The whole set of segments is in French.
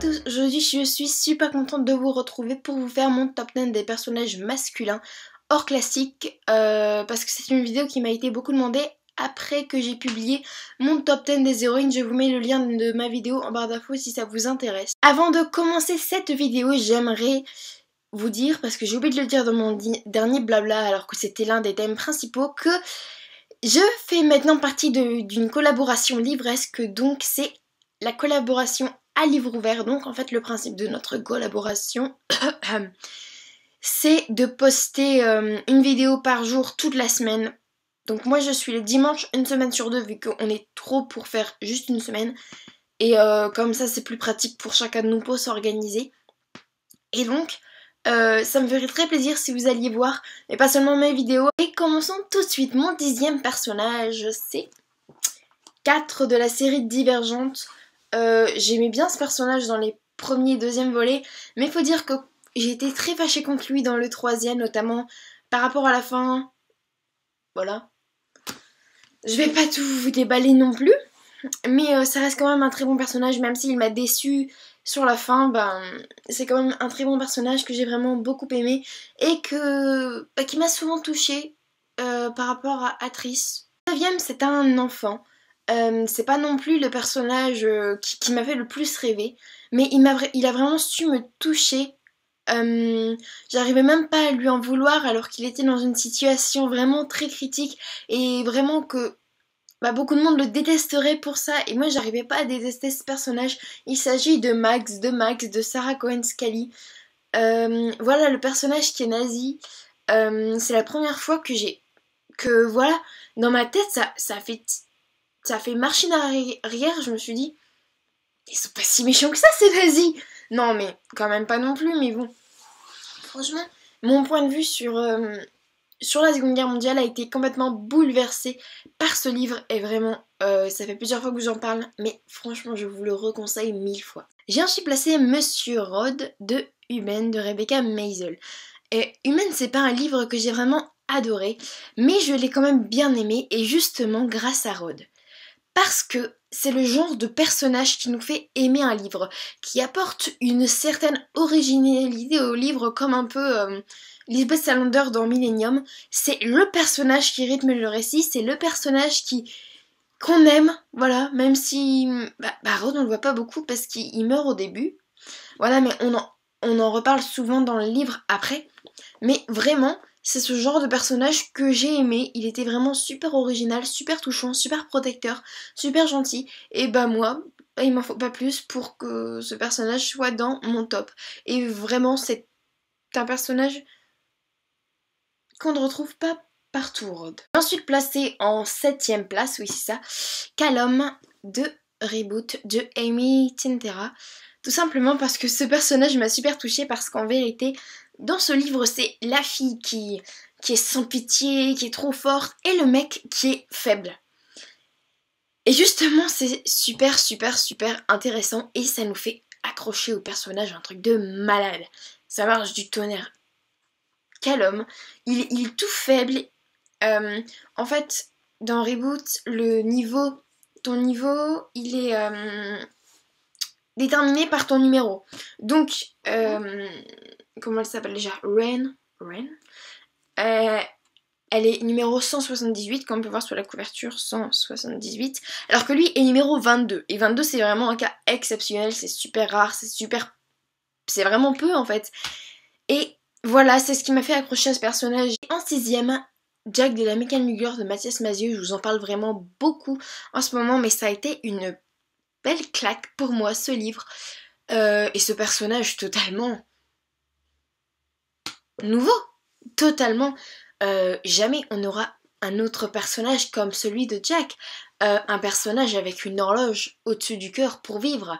tous, aujourd'hui je suis super contente de vous retrouver pour vous faire mon top 10 des personnages masculins hors classique parce que c'est une vidéo qui m'a été beaucoup demandée après que j'ai publié mon top 10 des héroïnes. Je vous mets le lien de ma vidéo en barre d'infos si ça vous intéresse. Avant de commencer cette vidéo, j'aimerais vous dire, parce que j'ai oublié de le dire dans mon dernier blabla alors que c'était l'un des thèmes principaux, que je fais maintenant partie d'une collaboration livresque, donc c'est la collaboration à livre ouvert. Donc en fait le principe de notre collaboration c'est de poster une vidéo par jour toute la semaine. Donc moi je suis le dimanche une semaine sur deux vu qu'on est trop pour faire juste une semaine. Et comme ça c'est plus pratique pour chacun de nous pour s'organiser. Et donc ça me ferait très plaisir si vous alliez voir, mais pas seulement mes vidéos. Et commençons tout de suite. Mon 10e personnage, c'est 4 de la série Divergente. J'aimais bien ce personnage dans les premiers et deuxièmes volets, mais il faut dire que j'ai été très fâchée contre lui dans le 3e, notamment par rapport à la fin. Voilà. Je vais pas tout vous déballer non plus, mais ça reste quand même un très bon personnage, même s'il m'a déçu sur la fin. C'est quand même un très bon personnage que j'ai vraiment beaucoup aimé et qui m'a souvent touchée par rapport à Atrice. Le 9e, c'est un enfant. C'est pas non plus le personnage qui m'a fait le plus rêver, mais il a vraiment su me toucher. J'arrivais même pas à lui en vouloir alors qu'il était dans une situation vraiment très critique et vraiment que beaucoup de monde le détesterait pour ça, et moi j'arrivais pas à détester ce personnage. Il s'agit de Max, de Sarah Cohen Scully. Voilà le personnage qui est nazi. C'est la première fois que voilà, dans ma tête ça fait machine arrière. Je me suis dit, ils sont pas si méchants que ça ces nazis. Non mais quand même pas non plus, mais bon. Franchement, mon point de vue sur la Seconde Guerre mondiale a été complètement bouleversé par ce livre, et vraiment, ça fait plusieurs fois que j'en parle, mais franchement je vous le reconseille 1000 fois. J'ai ensuite placé Monsieur Rod de Humaine de Rebecca Maisel. Et Humaine, c'est pas un livre que j'ai vraiment adoré, mais je l'ai quand même bien aimé, et justement grâce à Rod. Parce que c'est le genre de personnage qui nous fait aimer un livre, qui apporte une certaine originalité au livre, comme un peu Lisbeth Salander dans Millennium. C'est le personnage qui rythme le récit, c'est le personnage qu'on aime, voilà, même si Rod on le voit pas beaucoup parce qu'il meurt au début, voilà, mais on en reparle souvent dans le livre après, mais vraiment c'est ce genre de personnage que j'ai aimé. Il était vraiment super original, super touchant, super protecteur, super gentil. Et moi, il m'en faut pas plus pour que ce personnage soit dans mon top. Et vraiment, c'est un personnage qu'on ne retrouve pas partout, Rod. Ensuite placé en 7ème place, oui c'est ça, Callum de Reboot de Amy Tintera. Tout simplement parce que ce personnage m'a super touchée, parce qu'en vérité, dans ce livre, c'est la fille qui est sans pitié, qui est trop forte, et le mec qui est faible. Et justement, c'est super intéressant, et ça nous fait accrocher au personnage, un truc de malade. Ça marche du tonnerre. Callum, il est tout faible. En fait, dans Reboot, ton niveau, il est déterminé par ton numéro. Donc, comment elle s'appelle déjà? Ren. Elle est numéro 178, comme on peut voir sur la couverture, 178. Alors que lui est numéro 22. Et 22, c'est vraiment un cas exceptionnel, c'est super rare, c'est vraiment peu en fait. Et voilà, c'est ce qui m'a fait accrocher à ce personnage. En 6ème, Jack de la Mécanique de Mathias Mazieux. Je vous en parle vraiment beaucoup en ce moment, mais ça a été une belle claque pour moi, ce livre. Et ce personnage totalement nouveau. Totalement. Jamais on aura un autre personnage comme celui de Jack. Un personnage avec une horloge au-dessus du cœur pour vivre.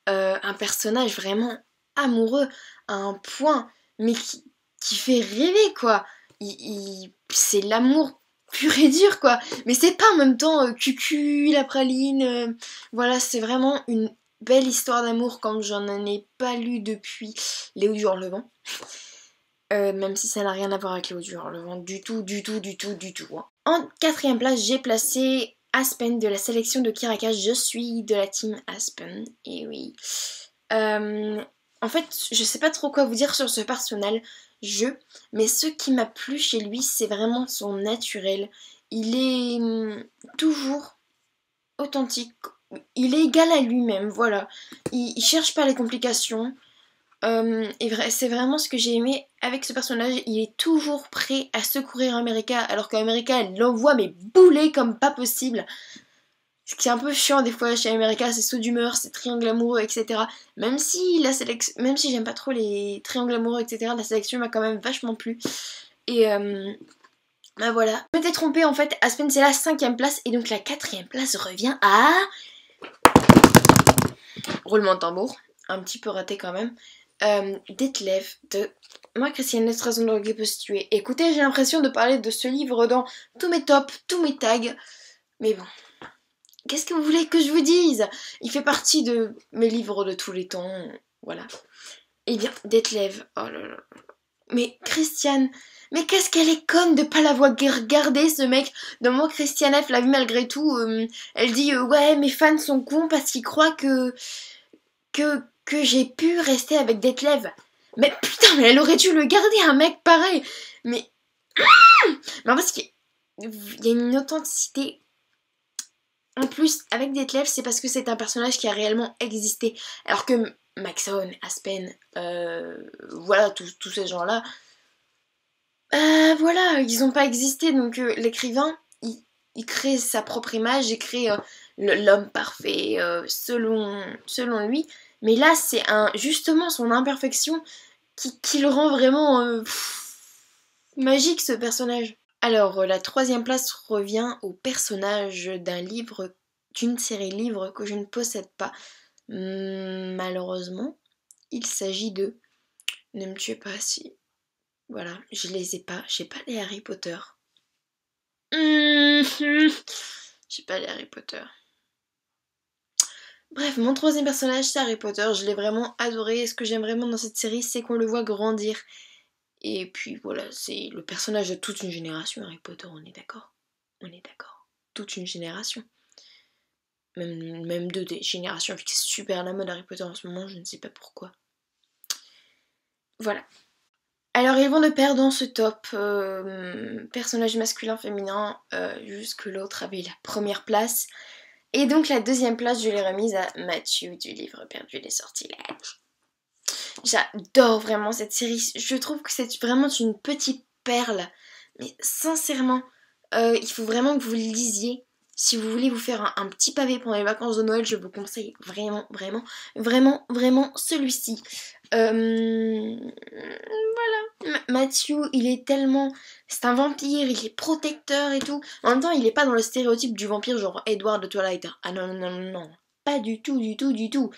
Un personnage vraiment amoureux à un point, mais qui fait rêver, quoi. C'est l'amour pur et dur, quoi. Mais c'est pas en même temps cucu, la praline. Voilà, c'est vraiment une belle histoire d'amour comme j'en ai pas lu depuis Léo du Hurlevent. Même si ça n'a rien à voir avec Léo du Hurlevent, du tout. Hein. En 4ème place, j'ai placé Aspen de la sélection de Kirakas. Je suis de la team Aspen, et oui. En fait, je sais pas trop quoi vous dire sur ce personnage, mais ce qui m'a plu chez lui, c'est vraiment son naturel. Il est toujours authentique. Il est égal à lui-même, voilà. Il cherche pas les complications. C'est vraiment ce que j'ai aimé avec ce personnage. Il est toujours prêt à secourir America, alors qu'America, elle l'envoie mais bouler comme pas possible. Ce qui est un peu chiant des fois chez America, c'est saut d'humeur, c'est triangle amoureux, etc. Même si j'aime pas trop les triangles amoureux, etc., la sélection m'a quand même vachement plu. Et bah voilà. Je m'étais trompée en fait, Aspen c'est la 5ème place, et donc la 4ème place revient à... Roulement de tambour, un petit peu raté quand même. Detlef de moi, Christiane Strasbourg peut se tuer. Écoutez, j'ai l'impression de parler de ce livre dans tous mes tops, tous mes tags. Mais bon, qu'est-ce que vous voulez que je vous dise? Il fait partie de mes livres de tous les temps. Voilà. Eh bien, Detlef, oh là là. Mais Christiane, mais qu'est-ce qu'elle est conne de pas l'avoir regardé ce mec. Dans moi, Christiane F l'a vu malgré tout. Elle dit ouais, mes fans sont cons parce qu'ils croient que j'ai pu rester avec Detlef. Mais putain, mais elle aurait dû le garder, un mec pareil. Mais en fait, il y a une authenticité. En plus, avec Detlef, c'est parce que c'est un personnage qui a réellement existé. Alors que Maxon, Aspen, voilà, tous ces gens-là, voilà, ils n'ont pas existé. Donc l'écrivain, il crée sa propre image, il crée l'homme parfait selon lui. Mais là, c'est justement son imperfection qui le rend vraiment magique, ce personnage. Alors, la 3ème place revient au personnage d'une série livre que je ne possède pas. Malheureusement, il s'agit de Ne me tuez pas si... Voilà, je les ai pas. J'ai pas les Harry Potter. J'ai pas les Harry Potter. Bref, mon 3ème personnage, c'est Harry Potter. Je l'ai vraiment adoré. Et ce que j'aime vraiment dans cette série, c'est qu'on le voit grandir. Et puis voilà, c'est le personnage de toute une génération, Harry Potter, on est d'accord? On est d'accord. Toute une génération. Même des générations, vu que c'est super à la mode Harry Potter en ce moment, je ne sais pas pourquoi. Voilà. Alors ils vont de pair dans ce top, personnage masculin, féminin, juste que l'autre avait la 1ère place. Et donc la 2ème place, je l'ai remise à Matthew du livre Perdu les sortilèges. J'adore vraiment cette série, je trouve que c'est vraiment une petite perle. Mais sincèrement, il faut vraiment que vous le lisiez. Si vous voulez vous faire un petit pavé pendant les vacances de Noël, je vous conseille vraiment celui-ci. Voilà. Matthew, il est tellement... C'est un vampire, il est protecteur et tout. En même temps, il est pas dans le stéréotype du vampire genre Edward de Twilight. Ah non, non, non, non. Pas du tout, du tout, du tout.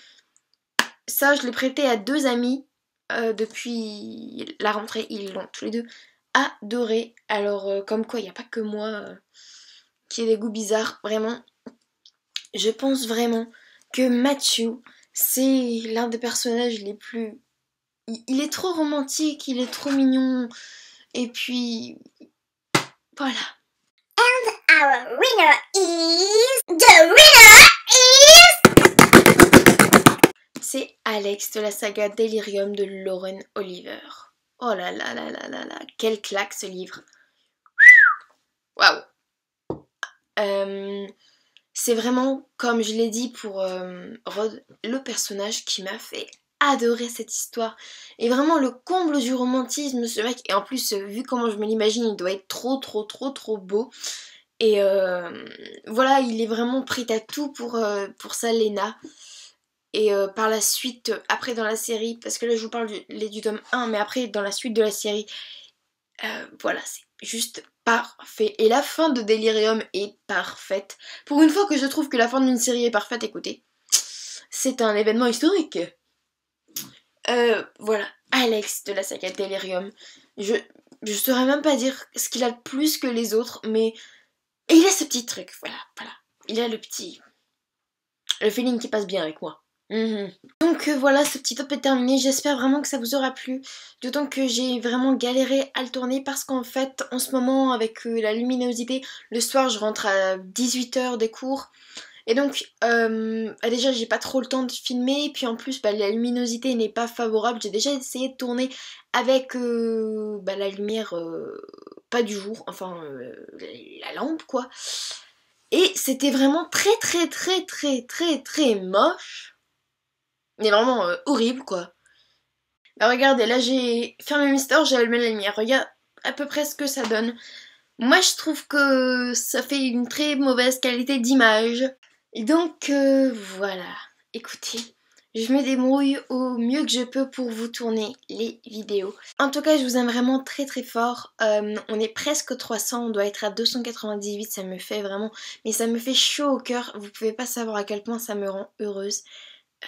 Ça, je l'ai prêté à 2 amis depuis la rentrée. Ils l'ont tous les deux adoré. Alors, comme quoi, il n'y a pas que moi qui ai des goûts bizarres. Vraiment, je pense vraiment que Matthew, c'est l'un des personnages les plus... Il est trop romantique, il est trop mignon. Et puis... Voilà. And our winner is... The winner is... C'est Alex de la saga Delirium de Lauren Oliver. Oh là là là là là là, quelle claque ce livre. Waouh. C'est vraiment, comme je l'ai dit pour Rod, le personnage qui m'a fait adorer cette histoire. Et vraiment le comble du romantisme, ce mec. Et en plus, vu comment je me l'imagine, il doit être trop beau. Et voilà, il est vraiment prêt à tout pour sa Lena. Et par la suite, après dans la série, parce que là je vous parle du tome 1, mais après dans la suite de la série, voilà, c'est juste parfait. Et la fin de Delirium est parfaite. Pour une fois que je trouve que la fin d'une série est parfaite, écoutez, c'est un événement historique. Voilà, Alex de la saga Delirium. Je saurais même pas dire ce qu'il a de plus que les autres, mais il a ce petit truc, voilà. Il a le feeling qui passe bien avec moi. Donc voilà, ce petit top est terminé, j'espère vraiment que ça vous aura plu, d'autant que j'ai vraiment galéré à le tourner parce qu'en fait, en ce moment, avec la luminosité, le soir je rentre à 18h des cours, Et donc déjà j'ai pas trop le temps de filmer, et puis en plus la luminosité n'est pas favorable. J'ai déjà essayé de tourner avec la lumière pas du jour, enfin la lampe quoi. Et c'était vraiment très très très très très très moche. Mais vraiment horrible quoi. Bah regardez, là j'ai fermé Mister, j'ai allumé la lumière. Regarde à peu près ce que ça donne. Moi je trouve que ça fait une très mauvaise qualité d'image. Et donc voilà, écoutez, je me débrouille au mieux que je peux pour vous tourner les vidéos. En tout cas, je vous aime vraiment très très fort. On est presque 300, on doit être à 298, ça me fait vraiment... Mais ça me fait chaud au cœur, vous pouvez pas savoir à quel point ça me rend heureuse.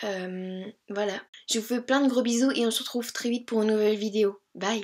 Voilà, je vous fais plein de gros bisous et on se retrouve très vite pour une nouvelle vidéo. Bye!